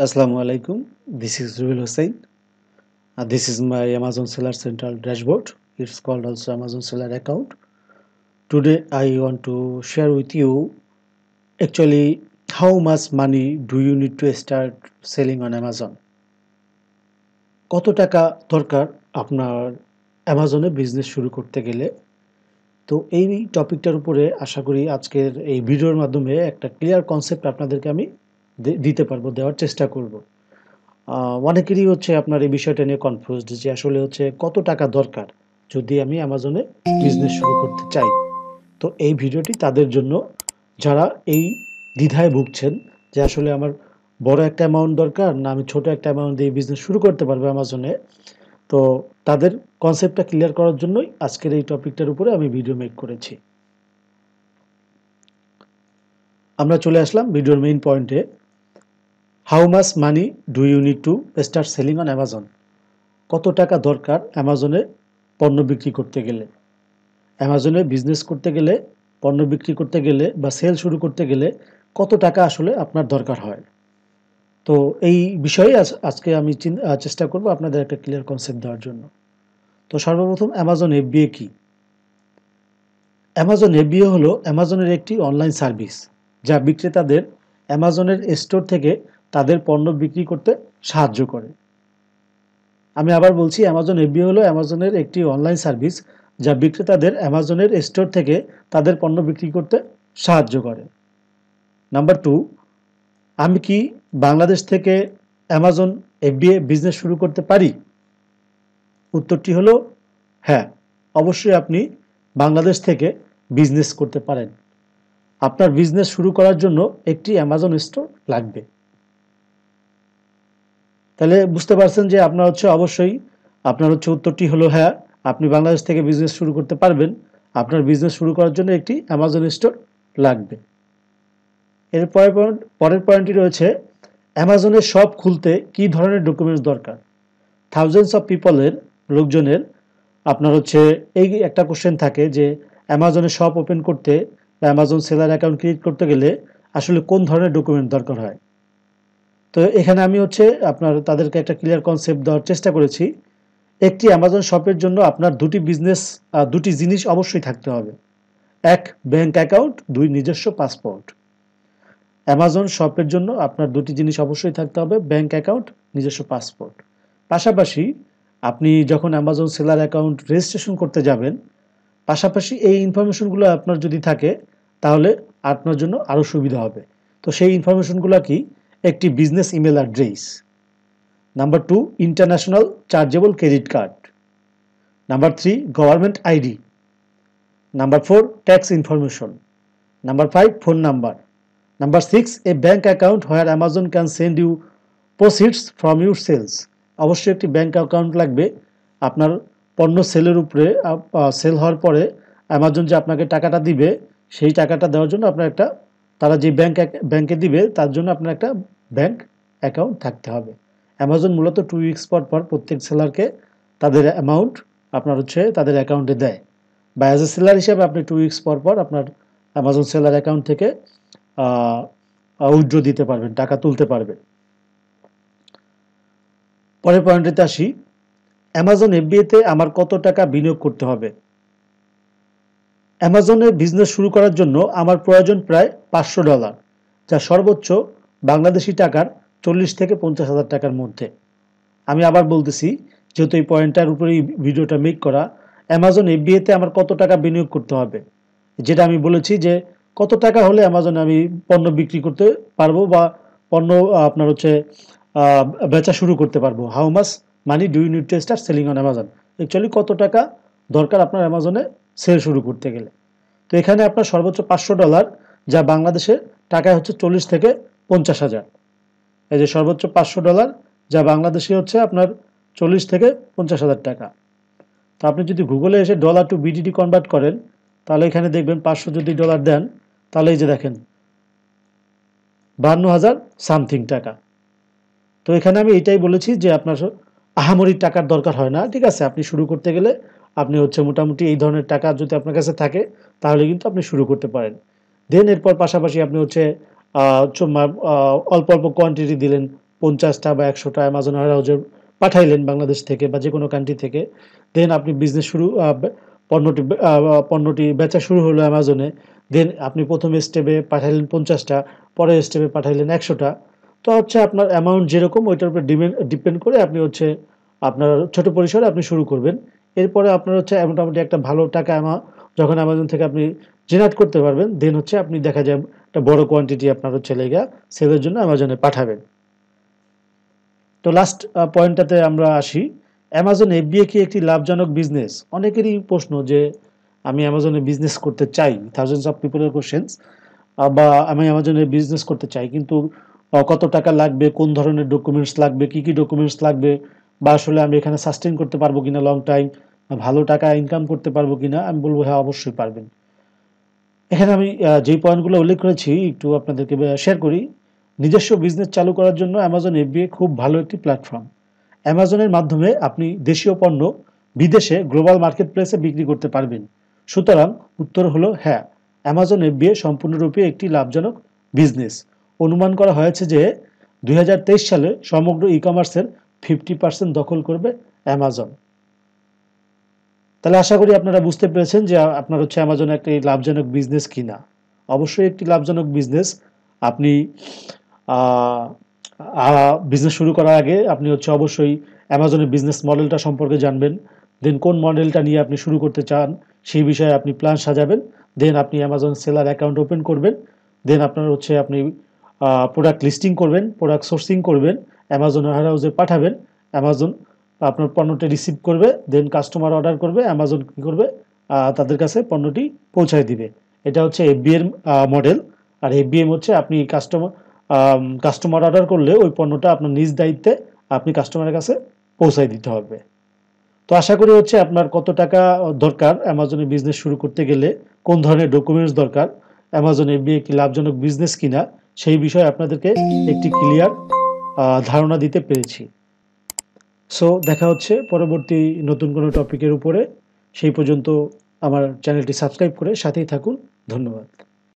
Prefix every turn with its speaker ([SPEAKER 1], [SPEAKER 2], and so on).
[SPEAKER 1] Assalamu alaikum. This is Rubel Hossain. This is my Amazon Seller Central dashboard. It's called also Amazon Seller account. Today I want to share with you actually how much money do you need to start selling on Amazon. কত টাকা দরকার আপনার অ্যামাজনে business শুরু করতে গেলে। তো এই টপিকটার উপরে আশা করি আজকের এই ভিডিওর মাধ্যমে একটা ক্লিয়ার কনসেপ্ট আপনাদেরকে আমি দিতে পারবো, দেওয়ার চেষ্টা করব। অনেকেরই হচ্ছে আপনার এই বিষয়টা নিয়ে কনফিউজড যে আসলে হচ্ছে কত টাকা দরকার যদি আমি অ্যামাজনে বিজনেস শুরু করতে চাই। তো এই ভিডিওটি তাদের জন্য যারা এই দ্বিধায় ভুগছেন যে আসলে আমার বড় একটা অ্যামাউন্ট দরকার না আমি ছোট একটা অ্যামাউন্ট দিয়ে বিজনেস শুরু করতে পারবো অ্যামাজনে। তো তাদের কনসেপ্টটা ক্লিয়ার করার জন্যই আজকের এই টপিকটার উপরে আমি ভিডিও মেক করেছি। আমরা চলে আসলাম ভিডিওর মেইন পয়েন্টে। How much money do you need to start selling on Amazon. কত টাকা দরকার অ্যামাজনে পণ্য বিক্রি করতে গেলে। অ্যামাজনে বিজনেস করতে গেলে, পণ্য বিক্রি করতে গেলে বা সেল শুরু করতে গেলে কত টাকা আসলে আপনার দরকার হয়। তো এই বিষয়ে আজকে আমি চেষ্টা করব আপনাদের একটা ক্লিয়ার কনসেপ্ট দেওয়ার জন্য। তো সর্বপ্রথম অ্যামাজন এফবিএ কি? অ্যামাজন এফবিএ হলো অ্যামাজনের একটি অনলাইন সার্ভিস যা বিক্রেতাদের অ্যামাজনের স্টোর থেকে তাদের পণ্য বিক্রি করতে সাহায্য করে। আমি আবার বলছি, অ্যামাজন এফবিএ হলো অ্যামাজনের একটি অনলাইন সার্ভিস যা বিক্রেতাদের অ্যামাজনের স্টোর থেকে তাদের পণ্য বিক্রি করতে সাহায্য করে। নাম্বার 2, আমি কি বাংলাদেশ থেকে অ্যামাজন এফবিএ বিজনেস শুরু করতে পারি? উত্তরটি হলো হ্যাঁ, অবশ্যই আপনি বাংলাদেশ থেকে বিজনেস করতে পারেন। আপনার বিজনেস শুরু করার জন্য একটি অ্যামাজন স্টোর লাগবে। তাহলে বুঝতে পারছেন যে আপনার অবশ্যই আপনার উত্তরটি হলো হ্যাঁ, আপনি বাংলাদেশ থেকে বিজনেস শুরু করতে পারবেন। আপনার বিজনেস শুরু করার জন্য একটি অ্যামাজন স্টোর লাগবে। এর পরের পয়েন্টটি রয়েছে অ্যামাজনের শপ খুলতে কি ধরনের ডকুমেন্টস দরকার। থাউজেন্ডস অফ পিপলের লোকজনের আপনার এই একটা কোশ্চেন থাকে যে অ্যামাজনের শপ ওপেন করতে বা অ্যামাজন সেলার অ্যাকাউন্ট ক্রিয়েট করতে গেলে আসলে কোন ধরনের ডকুমেন্ট দরকার হয়। তো এখানে আমি তাদেরকে একটা ক্লিয়ার কনসেপ্ট দেওয়ার চেষ্টা করেছি। একটি অ্যামাজন শপের জন্য আপনার দুটি জিনিস অবশ্যই থাকতে হবে। এক, ব্যাংক অ্যাকাউন্ট, দুই, নিজস্ব পাসপোর্ট। অ্যামাজন শপের জন্য আপনার দুটি জিনিস অবশ্যই থাকতে হবে, ব্যাংক অ্যাকাউন্ট, নিজস্ব পাসপোর্ট। পাশাপাশি আপনি যখন অ্যামাজন সেলার অ্যাকাউন্ট রেজিস্ট্রেশন করতে যাবেন, পাশাপাশি এই ইনফরমেশনগুলো আপনার যদি থাকে তাহলে আপনার জন্য আরও সুবিধা হবে। তো সেই ইনফরমেশনগুলো কি? একটি business email address. Number 2, international chargeable credit card. Number 3, government ID. Number 4, tax information. Number 5, phone number. Number 6, a bank account where Amazon can send you proceeds from your sales. অবশ্যই একটি ব্যাঙ্ক অ্যাকাউন্ট লাগবে। আপনার পণ্য সেলের উপরে sell হওয়ার পরে Amazon যে আপনাকে টাকাটা দিবে, সেই টাকাটা দেওয়ার জন্য তারা যে ব্যাংকে দিবে তার জন্য আপনার একটা ব্যাঙ্ক অ্যাকাউন্ট থাকতে হবে। অ্যামাজন মূলত 2 উইকস পর প্রত্যেক সেলারকে তাদের অ্যামাউন্ট তাদের অ্যাকাউন্টে দেয়, বা অ্যাজ এ সেলার হিসাবে আপনি 2 উইকস পর আপনার অ্যামাজন সেলার অ্যাকাউন্ট থেকে উইথড্র দিতে পারবেন, টাকা তুলতে পারবেন। পরের পয়েন্টে আসি, অ্যামাজন এফবিএতে আমার কত টাকা বিনিয়োগ করতে হবে। অ্যামাজনে বিজনেস শুরু করার জন্য আমার প্রয়োজন প্রায় $500, যা সর্বোচ্চ বাংলাদেশি টাকার 40 থেকে 50,000 টাকার মধ্যে। আমি আবার বলতেছি, যেহেতু এই পয়েন্টটার উপরেই ভিডিওটা মেক করা, অ্যামাজন এফবিএতে আমার কত টাকা বিনিয়োগ করতে হবে, যেটা আমি বলেছি যে কত টাকা হলে অ্যামাজনে আমি পণ্য বিক্রি করতে পারবো বা পণ্য বেচা শুরু করতে পারবো। How much money do you need to start selling on Amazon. Actually কত টাকা দরকার আপনার অ্যামাজনে সেল শুরু করতে গেলে। তো এখানে আপনার সর্বোচ্চ $500, যা বাংলাদেশের টাকায় 40 থেকে 50,000। এই যে সর্বোচ্চ $500, যা বাংলাদেশে আপনার 40 থেকে 50,000 টাকা। তো আপনি যদি গুগলে এসে ডলার টু বিডিটি কনভার্ট করেন, তাহলে এখানে দেখবেন 500 যদি ডলার দেন, তাহলে এই যে দেখেন 52,000 সামথিং টাকা। তো এখানে আমি এটাই বলেছি যে আপনার আহামরি টাকার দরকার হয় না। ঠিক আছে, আপনি শুরু করতে গেলে আপনি মোটামুটি এই ধরনের টাকা যদি আপনার কাছে থাকে তাহলে কিন্তু আপনি শুরু করতে পারেন। দেন এরপর পাশাপাশি আপনি অল্প অল্প কোয়ান্টিটি দিলেন, 50টা বা 100টা অ্যামাজন ওয়্যারহাউসে পাঠাইলেন বাংলাদেশ থেকে বা যে কোনো কান্ট্রি থেকে। দেন আপনি বিজনেস শুরু পণ্যটি পণ্যটি বেচা শুরু হলো অ্যামাজনে। দেন আপনি ১ম স্টেপে পাঠাইলেন 50টা, পরের স্টেপে পাঠাইলেন 100টা। তো হচ্ছে আপনার অ্যামাউন্ট যেরকম ওইটার উপর ডিপেন্ড করে আপনি হচ্ছে আপনার ছোট পরিসরে আপনি শুরু করবেন। এরপরে আপনার হচ্ছে মোটামুটি একটা ভালো টাকা যখন অ্যামাজন থেকে আপনি জেনারেট করতে পারবেন, দেন হচ্ছে আপনি দেখা যায় একটা বড় কোয়ান্টিটি আপনার হচ্ছে লেগা সেলের জন্য অ্যামাজনে পাঠাবেন। তো লাস্ট পয়েন্টটাতে আমরা আসি। অ্যামাজন এফবিএ কি একটি লাভজনক বিজনেস? অনেকেরই প্রশ্ন যে আমি অ্যামাজনে বিজনেস করতে চাই, থাউজেন্ডস অফ পিপলের কোশ্চেন্স, বা আমি অ্যামাজনে বিজনেস করতে চাই কিন্তু কত টাকা লাগবে, কোন ধরনের ডকুমেন্টস লাগবে, কি কি ডকুমেন্টস লাগবে, বা আসলে আমি এখানে সাস্টেন করতে পারবো কিনা লং টাইম, ভালো টাকা ইনকাম করতে পারবো কিনা, আমি বলবো হ্যাঁ অবশ্যই পারবেন। এখানে আমি যেই পয়েন্টগুলো উল্লেখ করেছি একটু আপনাদেরকে শেয়ার করি। নিজস্ব বিজনেস চালু করার জন্য অ্যামাজন এফবিএ খুব ভালো একটি প্ল্যাটফর্ম। অ্যামাজনের মাধ্যমে আপনি দেশীয় পণ্য বিদেশে গ্লোবাল মার্কেট প্লেসে বিক্রি করতে পারবেন। সুতরাং উত্তর হলো হ্যাঁ, অ্যামাজন এফবিএ সম্পূর্ণরূপে একটি লাভজনক বিজনেস। অনুমান করা হয়েছে যে 2023 সালে সমগ্র ই কমার্সের 50% দখল করবে অ্যামাজন। তাহলে আশা করি আপনারা বুঝতে পেরেছেন যে আপনার হচ্ছে অ্যামাজন একটি লাভজনক বিজনেস কিনা। অবশ্যই একটি লাভজনক বিজনেস। আপনি বিজনেস শুরু করার আগে আপনি হচ্ছে অবশ্যই অ্যামাজনের বিজনেস মডেলটা সম্পর্কে জানবেন। দেন কোন মডেলটা নিয়ে আপনি শুরু করতে চান সেই বিষয়ে আপনি প্ল্যান সাজাবেন। দেন আপনি অ্যামাজন সেলার অ্যাকাউন্ট ওপেন করবেন। দেন আপনার হচ্ছে আপনি প্রোডাক্ট লিস্টিং করবেন, প্রোডাক্ট সোর্সিং করবেন, অ্যামাজন ওয়্যারহাউসে পাঠাবেন। অ্যামাজন আপনার পণ্যটি রিসিভ করবে, দেন কাস্টমার অর্ডার করবে, অ্যামাজন কী করবে, তাদের কাছে পণ্যটি পৌঁছায় দিবে। এটা হচ্ছে এফবিএম মডেল। আর এফবিএম হচ্ছে আপনি কাস্টমার অর্ডার করলে ওই পণ্যটা আপনার নিজ দায়িত্বে আপনি কাস্টমারের কাছে পৌঁছায় দিতে হবে। তো আশা করি হচ্ছে আপনার কত টাকা দরকার অ্যামাজনে বিজনেস শুরু করতে গেলে, কোন ধরনের ডকুমেন্টস দরকার, অ্যামাজন এফবিএ কি লাভজনক বিজনেস কিনা, সেই বিষয়ে আপনাদেরকে একটি ক্লিয়ার ধারণা দিতে পেরেছি। সো দেখা হচ্ছে পরবর্তী নতুন কোনো টপিকের উপরে। সেই পর্যন্ত আমার চ্যানেলটি সাবস্ক্রাইব করে সাথেই থাকুন। ধন্যবাদ।